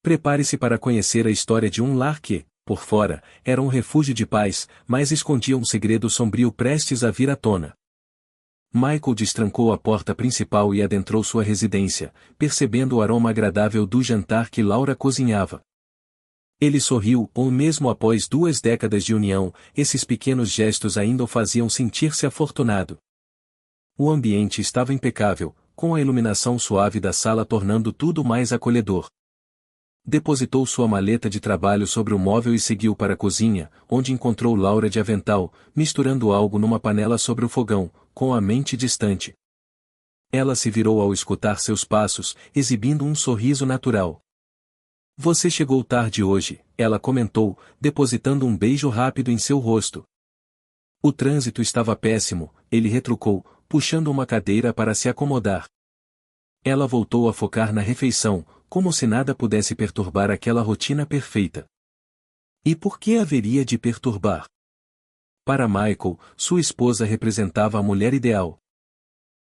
Prepare-se para conhecer a história de um lar que, por fora, era um refúgio de paz, mas escondia um segredo sombrio prestes a vir à tona. Michael destrancou a porta principal e adentrou sua residência, percebendo o aroma agradável do jantar que Laura cozinhava. Ele sorriu, ou mesmo após 2 décadas de união, esses pequenos gestos ainda o faziam sentir-se afortunado. O ambiente estava impecável, com a iluminação suave da sala tornando tudo mais acolhedor. Depositou sua maleta de trabalho sobre o móvel e seguiu para a cozinha, onde encontrou Laura de avental, misturando algo numa panela sobre o fogão, com a mente distante. Ela se virou ao escutar seus passos, exibindo um sorriso natural. Você chegou tarde hoje, ela comentou, depositando um beijo rápido em seu rosto. O trânsito estava péssimo, ele retrucou, puxando uma cadeira para se acomodar. Ela voltou a focar na refeição, como se nada pudesse perturbar aquela rotina perfeita. E por que haveria de perturbar? Para Michael, sua esposa representava a mulher ideal.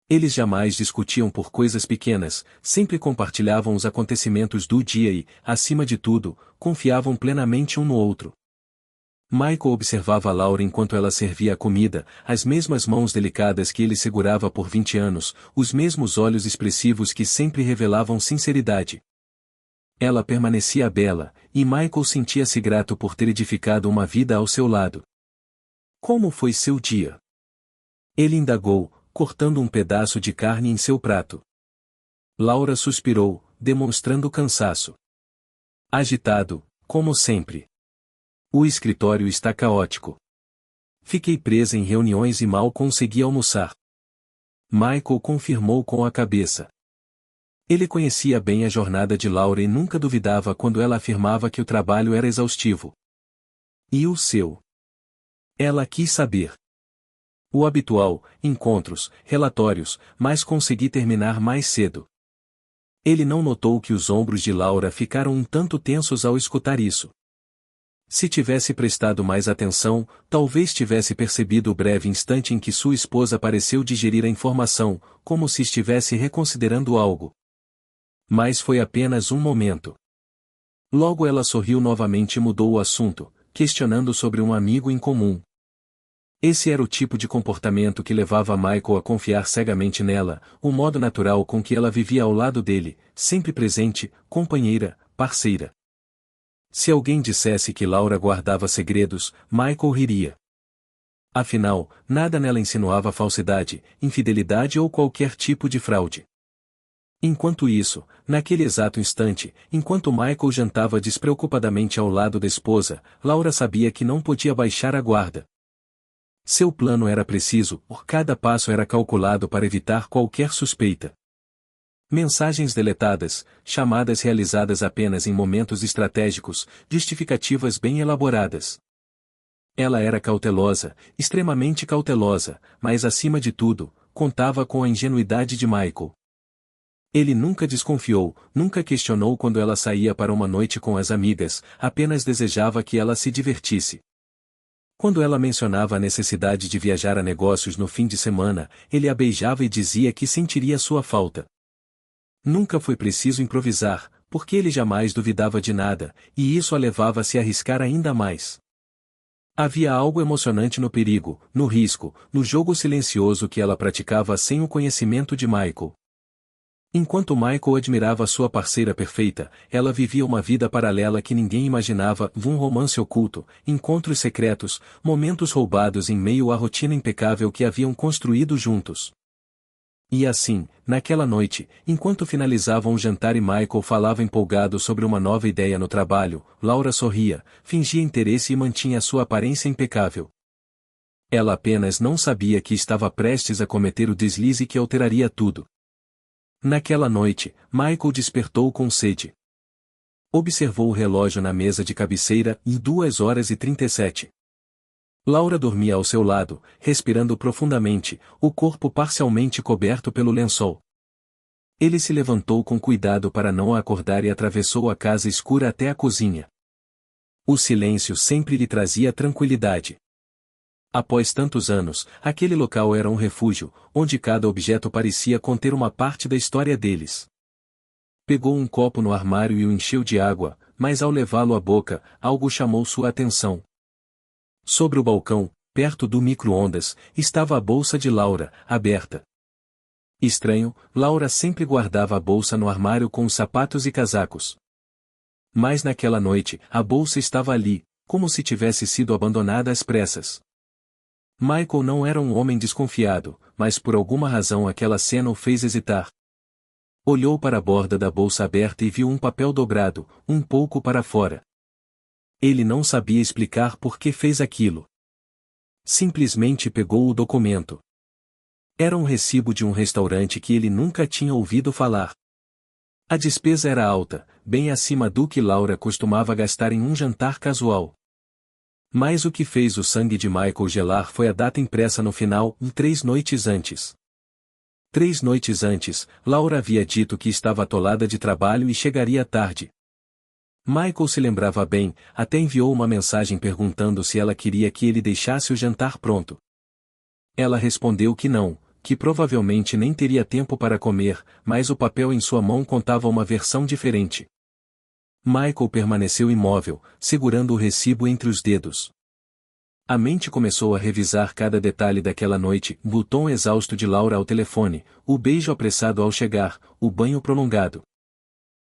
Eles jamais discutiam por coisas pequenas, sempre compartilhavam os acontecimentos do dia e, acima de tudo, confiavam plenamente um no outro. Michael observava Laura enquanto ela servia a comida, as mesmas mãos delicadas que ele segurava por 20 anos, os mesmos olhos expressivos que sempre revelavam sinceridade. Ela permanecia bela, e Michael sentia-se grato por ter edificado uma vida ao seu lado. Como foi seu dia? Ele indagou, cortando um pedaço de carne em seu prato. Laura suspirou, demonstrando cansaço. Agitado, como sempre. O escritório está caótico. Fiquei presa em reuniões e mal consegui almoçar. Michael confirmou com a cabeça. Ele conhecia bem a jornada de Laura e nunca duvidava quando ela afirmava que o trabalho era exaustivo. E o seu? Ela quis saber. O habitual, encontros, relatórios, mas consegui terminar mais cedo. Ele não notou que os ombros de Laura ficaram um tanto tensos ao escutar isso. Se tivesse prestado mais atenção, talvez tivesse percebido o breve instante em que sua esposa pareceu digerir a informação, como se estivesse reconsiderando algo. Mas foi apenas um momento. Logo ela sorriu novamente e mudou o assunto, questionando sobre um amigo em comum. Esse era o tipo de comportamento que levava Michael a confiar cegamente nela, o modo natural com que ela vivia ao lado dele, sempre presente, companheira, parceira. Se alguém dissesse que Laura guardava segredos, Michael riria. Afinal, nada nela insinuava falsidade, infidelidade ou qualquer tipo de fraude. Enquanto isso, naquele exato instante, enquanto Michael jantava despreocupadamente ao lado da esposa, Laura sabia que não podia baixar a guarda. Seu plano era preciso, cada passo era calculado para evitar qualquer suspeita. Mensagens deletadas, chamadas realizadas apenas em momentos estratégicos, justificativas bem elaboradas. Ela era cautelosa, extremamente cautelosa, mas acima de tudo, contava com a ingenuidade de Michael. Ele nunca desconfiou, nunca questionou quando ela saía para uma noite com as amigas, apenas desejava que ela se divertisse. Quando ela mencionava a necessidade de viajar a negócios no fim de semana, ele a beijava e dizia que sentiria sua falta. Nunca foi preciso improvisar, porque ele jamais duvidava de nada, e isso a levava a se arriscar ainda mais. Havia algo emocionante no perigo, no risco, no jogo silencioso que ela praticava sem o conhecimento de Michael. Enquanto Michael admirava sua parceira perfeita, ela vivia uma vida paralela que ninguém imaginava, um romance oculto, encontros secretos, momentos roubados em meio à rotina impecável que haviam construído juntos. E assim, naquela noite, enquanto finalizavam o jantar e Michael falava empolgado sobre uma nova ideia no trabalho, Laura sorria, fingia interesse e mantinha sua aparência impecável. Ela apenas não sabia que estava prestes a cometer o deslize que alteraria tudo. Naquela noite, Michael despertou com sede. Observou o relógio na mesa de cabeceira e 2h37. Laura dormia ao seu lado, respirando profundamente, o corpo parcialmente coberto pelo lençol. Ele se levantou com cuidado para não a acordar e atravessou a casa escura até a cozinha. O silêncio sempre lhe trazia tranquilidade. Após tantos anos, aquele local era um refúgio, onde cada objeto parecia conter uma parte da história deles. Pegou um copo no armário e o encheu de água, mas ao levá-lo à boca, algo chamou sua atenção. Sobre o balcão, perto do micro-ondas, estava a bolsa de Laura, aberta. Estranho, Laura sempre guardava a bolsa no armário com os sapatos e casacos. Mas naquela noite, a bolsa estava ali, como se tivesse sido abandonada às pressas. Michael não era um homem desconfiado, mas por alguma razão aquela cena o fez hesitar. Olhou para a borda da bolsa aberta e viu um papel dobrado, um pouco para fora. Ele não sabia explicar por que fez aquilo. Simplesmente pegou o documento. Era um recibo de um restaurante que ele nunca tinha ouvido falar. A despesa era alta, bem acima do que Laura costumava gastar em um jantar casual. Mas o que fez o sangue de Michael gelar foi a data impressa no final, 3 noites antes. 3 noites antes, Laura havia dito que estava atolada de trabalho e chegaria tarde. Michael se lembrava bem, até enviou uma mensagem perguntando se ela queria que ele deixasse o jantar pronto. Ela respondeu que não, que provavelmente nem teria tempo para comer, mas o papel em sua mão contava uma versão diferente. Michael permaneceu imóvel, segurando o recibo entre os dedos. A mente começou a revisar cada detalhe daquela noite, o tom exausto de Laura ao telefone, o beijo apressado ao chegar, o banho prolongado.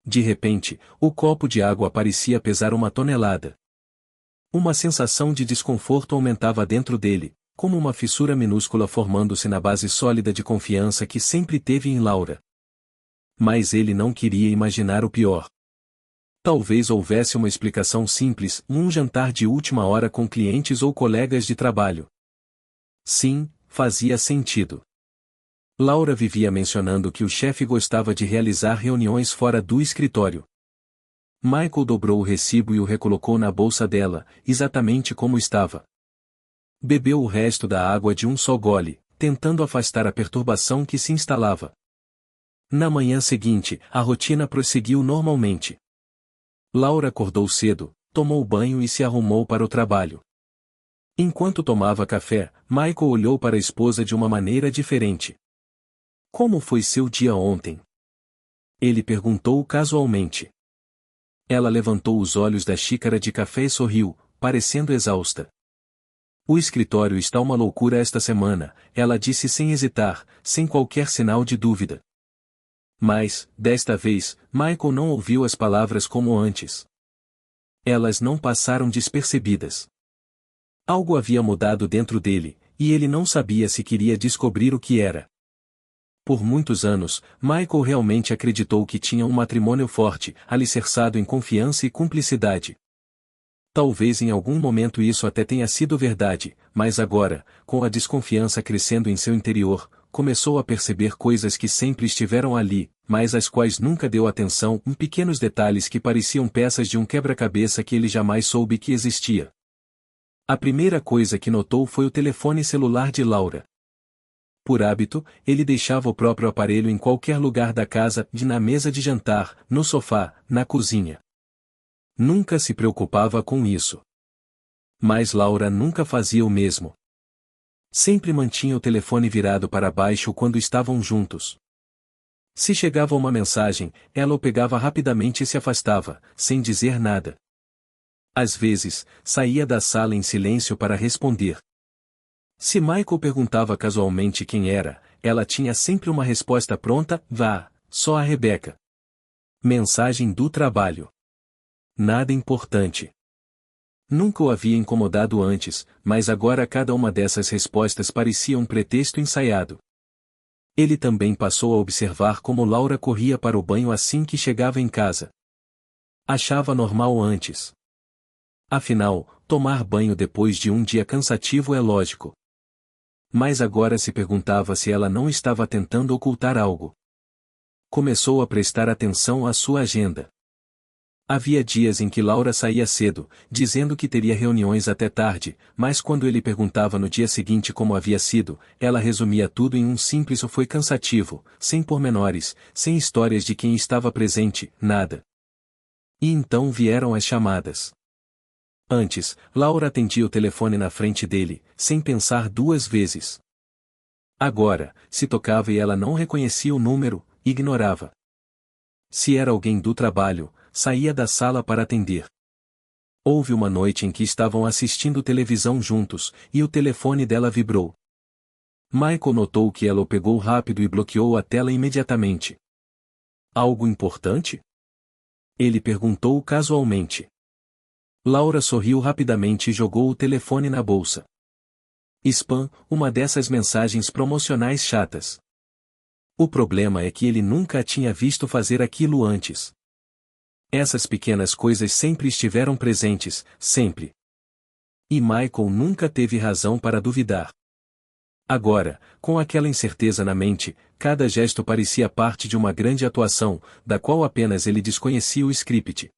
De repente, o copo de água parecia pesar 1 tonelada. Uma sensação de desconforto aumentava dentro dele, como uma fissura minúscula formando-se na base sólida de confiança que sempre teve em Laura. Mas ele não queria imaginar o pior. Talvez houvesse uma explicação simples, um jantar de última hora com clientes ou colegas de trabalho. Sim, fazia sentido. Laura vivia mencionando que o chefe gostava de realizar reuniões fora do escritório. Michael dobrou o recibo e o recolocou na bolsa dela, exatamente como estava. Bebeu o resto da água de um só gole, tentando afastar a perturbação que se instalava. Na manhã seguinte, a rotina prosseguiu normalmente. Laura acordou cedo, tomou banho e se arrumou para o trabalho. Enquanto tomava café, Michael olhou para a esposa de uma maneira diferente. Como foi seu dia ontem? Ele perguntou casualmente. Ela levantou os olhos da xícara de café e sorriu, parecendo exausta. O escritório está uma loucura esta semana, ela disse sem hesitar, sem qualquer sinal de dúvida. Mas, desta vez, Michael não ouviu as palavras como antes. Elas não passaram despercebidas. Algo havia mudado dentro dele, e ele não sabia se queria descobrir o que era. Por muitos anos, Michael realmente acreditou que tinha um matrimônio forte, alicerçado em confiança e cumplicidade. Talvez em algum momento isso até tenha sido verdade, mas agora, com a desconfiança crescendo em seu interior, começou a perceber coisas que sempre estiveram ali, mas às quais nunca deu atenção, pequenos detalhes que pareciam peças de um quebra-cabeça que ele jamais soube que existia. A primeira coisa que notou foi o telefone celular de Laura. Por hábito, ele deixava o próprio aparelho em qualquer lugar da casa, na mesa de jantar, no sofá, na cozinha. Nunca se preocupava com isso. Mas Laura nunca fazia o mesmo. Sempre mantinha o telefone virado para baixo quando estavam juntos. Se chegava uma mensagem, ela o pegava rapidamente e se afastava, sem dizer nada. Às vezes, saía da sala em silêncio para responder. Se Michael perguntava casualmente quem era, ela tinha sempre uma resposta pronta: vá, só a Rebecca. Mensagem do trabalho. Nada importante. Nunca o havia incomodado antes, mas agora cada uma dessas respostas parecia um pretexto ensaiado. Ele também passou a observar como Laura corria para o banho assim que chegava em casa. Achava normal antes. Afinal, tomar banho depois de um dia cansativo é lógico. Mas agora se perguntava se ela não estava tentando ocultar algo. Começou a prestar atenção à sua agenda. Havia dias em que Laura saía cedo, dizendo que teria reuniões até tarde, mas quando ele perguntava no dia seguinte como havia sido, ela resumia tudo em um simples "foi cansativo", sem pormenores, sem histórias de quem estava presente, nada. E então vieram as chamadas. Antes, Laura atendia o telefone na frente dele, sem pensar 2 vezes. Agora, se tocava e ela não reconhecia o número, ignorava. Se era alguém do trabalho, saía da sala para atender. Houve uma noite em que estavam assistindo televisão juntos, e o telefone dela vibrou. Michael notou que ela o pegou rápido e bloqueou a tela imediatamente. Algo importante? Ele perguntou casualmente. Laura sorriu rapidamente e jogou o telefone na bolsa. Spam, uma dessas mensagens promocionais chatas. O problema é que ele nunca a tinha visto fazer aquilo antes. Essas pequenas coisas sempre estiveram presentes, sempre. E Michael nunca teve razão para duvidar. Agora, com aquela incerteza na mente, cada gesto parecia parte de uma grande atuação, da qual apenas ele desconhecia o script.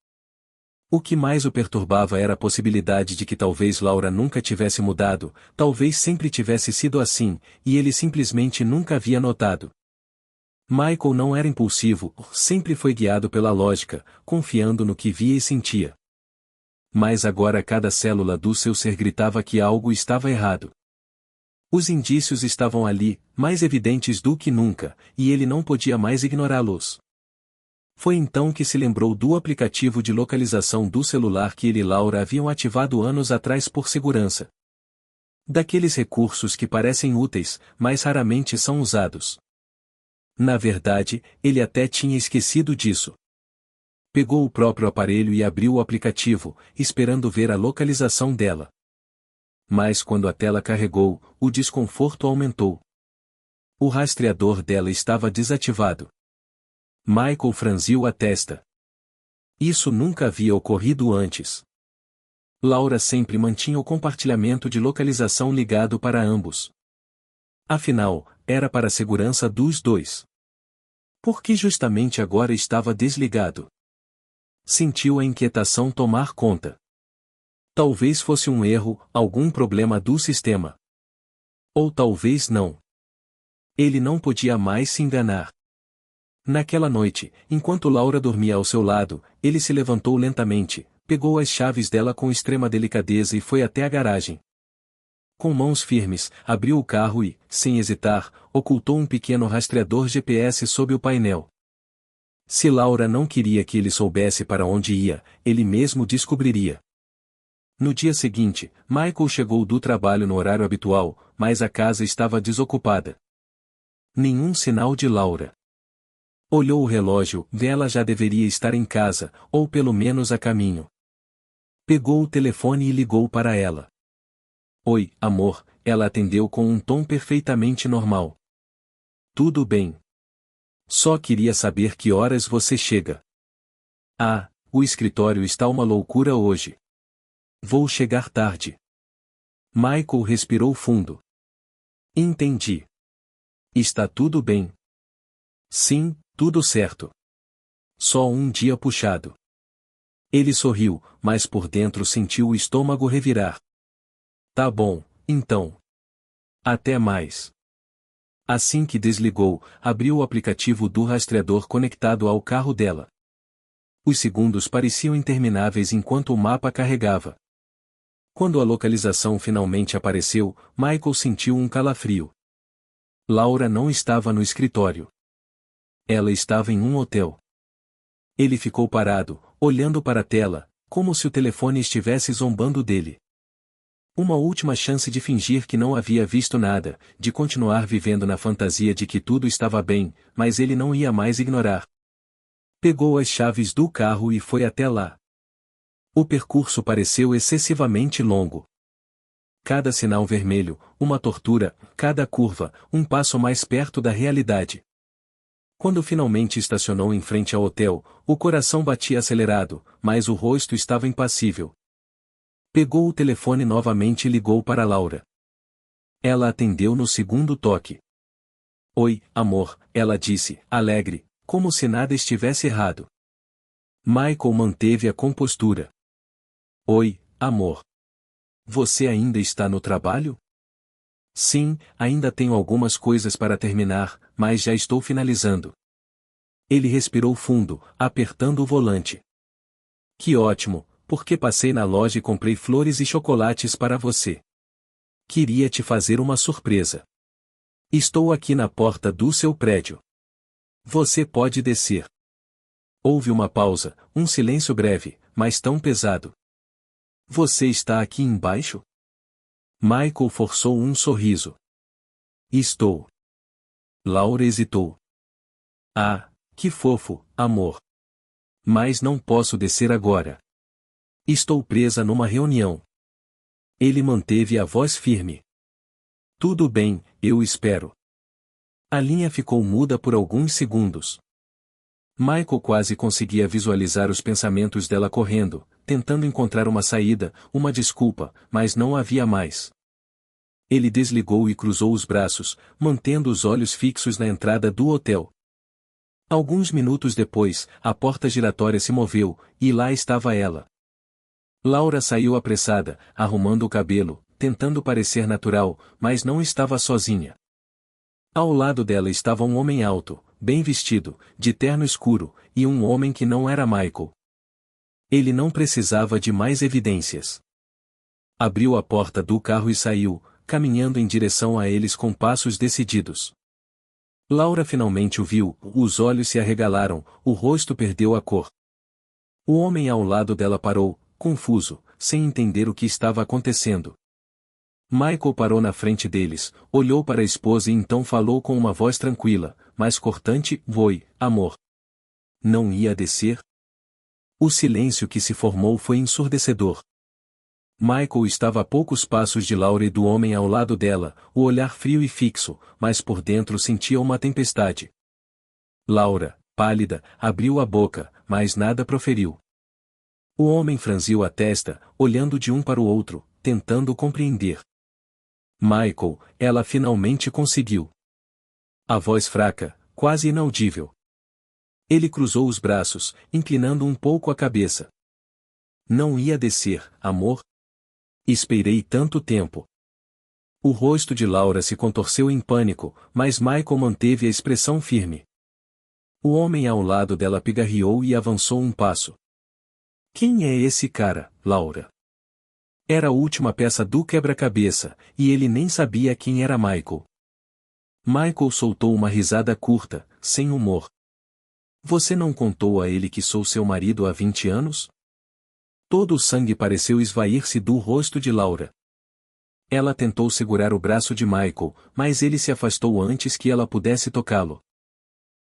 O que mais o perturbava era a possibilidade de que talvez Laura nunca tivesse mudado, talvez sempre tivesse sido assim, e ele simplesmente nunca havia notado. Michael não era impulsivo, sempre foi guiado pela lógica, confiando no que via e sentia. Mas agora cada célula do seu ser gritava que algo estava errado. Os indícios estavam ali, mais evidentes do que nunca, e ele não podia mais ignorá-los. Foi então que se lembrou do aplicativo de localização do celular que ele e Laura haviam ativado anos atrás por segurança. Daqueles recursos que parecem úteis, mas raramente são usados. Na verdade, ele até tinha esquecido disso. Pegou o próprio aparelho e abriu o aplicativo, esperando ver a localização dela. Mas quando a tela carregou, o desconforto aumentou. O rastreador dela estava desativado. Michael franziu a testa. Isso nunca havia ocorrido antes. Laura sempre mantinha o compartilhamento de localização ligado para ambos. Afinal, era para a segurança dos dois. Por que justamente agora estava desligado? Sentiu a inquietação tomar conta. Talvez fosse um erro, algum problema do sistema. Ou talvez não. Ele não podia mais se enganar. Naquela noite, enquanto Laura dormia ao seu lado, ele se levantou lentamente, pegou as chaves dela com extrema delicadeza e foi até a garagem. Com mãos firmes, abriu o carro e, sem hesitar, ocultou um pequeno rastreador GPS sob o painel. Se Laura não queria que ele soubesse para onde ia, ele mesmo descobriria. No dia seguinte, Michael chegou do trabalho no horário habitual, mas a casa estava desocupada. Nenhum sinal de Laura. Olhou o relógio, ela já deveria estar em casa, ou pelo menos a caminho. Pegou o telefone e ligou para ela. Oi, amor, ela atendeu com um tom perfeitamente normal. Tudo bem. Só queria saber que horas você chega. Ah, o escritório está uma loucura hoje. Vou chegar tarde. Michael respirou fundo. Entendi. Está tudo bem? Sim, tudo certo. Só um dia puxado. Ele sorriu, mas por dentro sentiu o estômago revirar. Tá bom, então. Até mais. Assim que desligou, abriu o aplicativo do rastreador conectado ao carro dela. Os segundos pareciam intermináveis enquanto o mapa carregava. Quando a localização finalmente apareceu, Michael sentiu um calafrio. Laura não estava no escritório. Ela estava em um hotel. Ele ficou parado, olhando para a tela, como se o telefone estivesse zombando dele. Uma última chance de fingir que não havia visto nada, de continuar vivendo na fantasia de que tudo estava bem, mas ele não ia mais ignorar. Pegou as chaves do carro e foi até lá. O percurso pareceu excessivamente longo. Cada sinal vermelho, uma tortura, cada curva, um passo mais perto da realidade. Quando finalmente estacionou em frente ao hotel, o coração batia acelerado, mas o rosto estava impassível. Pegou o telefone novamente e ligou para Laura. Ela atendeu no segundo toque. Oi, amor, ela disse, alegre, como se nada estivesse errado. Michael manteve a compostura. Oi, amor. Você ainda está no trabalho? Sim, ainda tenho algumas coisas para terminar, mas já estou finalizando. Ele respirou fundo, apertando o volante. Que ótimo, porque passei na loja e comprei flores e chocolates para você. Queria te fazer uma surpresa. Estou aqui na porta do seu prédio. Você pode descer. Houve uma pausa, um silêncio breve, mas tão pesado. Você está aqui embaixo? Michael forçou um sorriso. Estou. Laura hesitou. Ah, que fofo, amor. Mas não posso descer agora. Estou presa numa reunião. Ele manteve a voz firme. Tudo bem, eu espero. A linha ficou muda por alguns segundos. Michael quase conseguia visualizar os pensamentos dela correndo, tentando encontrar uma saída, uma desculpa, mas não havia mais. Ele desligou e cruzou os braços, mantendo os olhos fixos na entrada do hotel. Alguns minutos depois, a porta giratória se moveu, e lá estava ela. Laura saiu apressada, arrumando o cabelo, tentando parecer natural, mas não estava sozinha. Ao lado dela estava um homem alto, bem vestido, de terno escuro, e um homem que não era Michael. Ele não precisava de mais evidências. Abriu a porta do carro e saiu, caminhando em direção a eles com passos decididos. Laura finalmente o viu, os olhos se arregalaram, o rosto perdeu a cor. O homem ao lado dela parou, confuso, sem entender o que estava acontecendo. Michael parou na frente deles, olhou para a esposa e então falou com uma voz tranquila, mas cortante: "Voi, amor. Não ia descer?" O silêncio que se formou foi ensurdecedor. Michael estava a poucos passos de Laura e do homem ao lado dela, o olhar frio e fixo, mas por dentro sentia uma tempestade. Laura, pálida, abriu a boca, mas nada proferiu. O homem franziu a testa, olhando de um para o outro, tentando compreender. Michael, ela finalmente conseguiu. A voz fraca, quase inaudível. Ele cruzou os braços, inclinando um pouco a cabeça. Não ia descer, amor? Esperei tanto tempo. O rosto de Laura se contorceu em pânico, mas Michael manteve a expressão firme. O homem ao lado dela pigarreou e avançou um passo. Quem é esse cara, Laura? Era a última peça do quebra-cabeça, e ele nem sabia quem era Michael. Michael soltou uma risada curta, sem humor. Você não contou a ele que sou seu marido há 20 anos? Todo o sangue pareceu esvair-se do rosto de Laura. Ela tentou segurar o braço de Michael, mas ele se afastou antes que ela pudesse tocá-lo.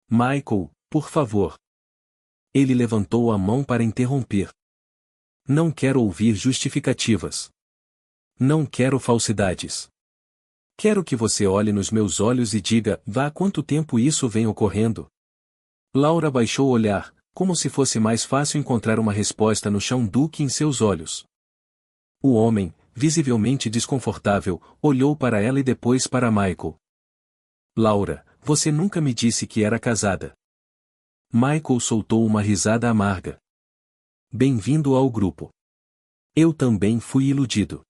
Michael, por favor. Ele levantou a mão para interromper. Não quero ouvir justificativas. Não quero falsidades. Quero que você olhe nos meus olhos e diga: há quanto tempo isso vem ocorrendo? Laura baixou o olhar, como se fosse mais fácil encontrar uma resposta no chão do que em seus olhos. O homem, visivelmente desconfortável, olhou para ela e depois para Michael. Laura, você nunca me disse que era casada. Michael soltou uma risada amarga. Bem-vindo ao grupo. Eu também fui iludido.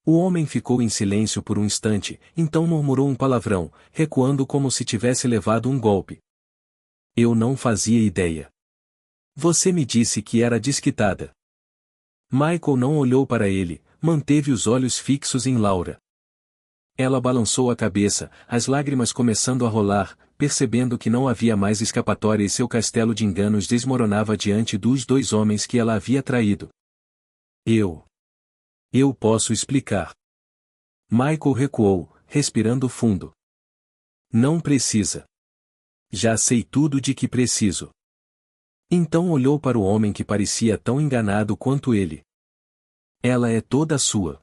O homem ficou em silêncio por um instante, então murmurou um palavrão, recuando como se tivesse levado um golpe. Eu não fazia ideia. Você me disse que era desquitada. Michael não olhou para ele, manteve os olhos fixos em Laura. Ela balançou a cabeça, as lágrimas começando a rolar, percebendo que não havia mais escapatória e seu castelo de enganos desmoronava diante dos dois homens que ela havia traído. Eu posso explicar. Michael recuou, respirando fundo. Não precisa. Já sei tudo de que preciso. Então olhou para o homem que parecia tão enganado quanto ele. Ela é toda sua.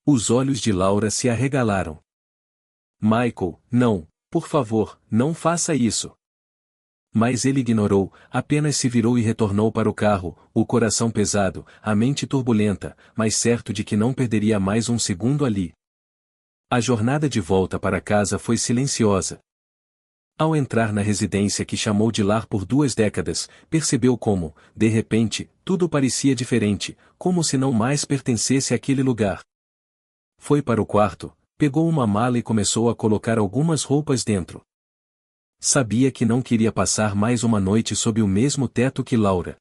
Os olhos de Laura se arregalaram. Michael, não, por favor, não faça isso. Mas ele ignorou, apenas se virou e retornou para o carro, o coração pesado, a mente turbulenta, mas certo de que não perderia mais um segundo ali. A jornada de volta para casa foi silenciosa. Ao entrar na residência que chamou de lar por 2 décadas, percebeu como, de repente, tudo parecia diferente, como se não mais pertencesse àquele lugar. Foi para o quarto, pegou uma mala e começou a colocar algumas roupas dentro. Sabia que não queria passar mais uma noite sob o mesmo teto que Laura.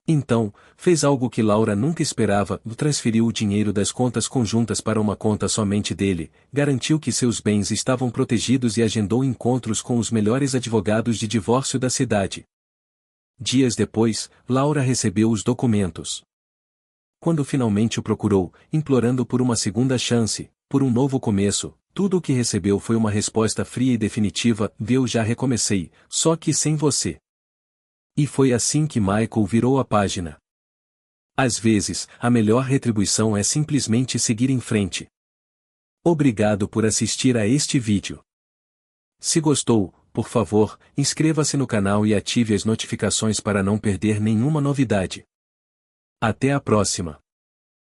Então, fez algo que Laura nunca esperava: transferiu o dinheiro das contas conjuntas para uma conta somente dele, garantiu que seus bens estavam protegidos e agendou encontros com os melhores advogados de divórcio da cidade. Dias depois, Laura recebeu os documentos. Quando finalmente o procurou, implorando por uma segunda chance, por um novo começo, tudo o que recebeu foi uma resposta fria e definitiva: eu já recomecei, só que sem você. E foi assim que Michael virou a página. Às vezes, a melhor retribuição é simplesmente seguir em frente. Obrigado por assistir a este vídeo. Se gostou, por favor, inscreva-se no canal e ative as notificações para não perder nenhuma novidade. Até a próxima.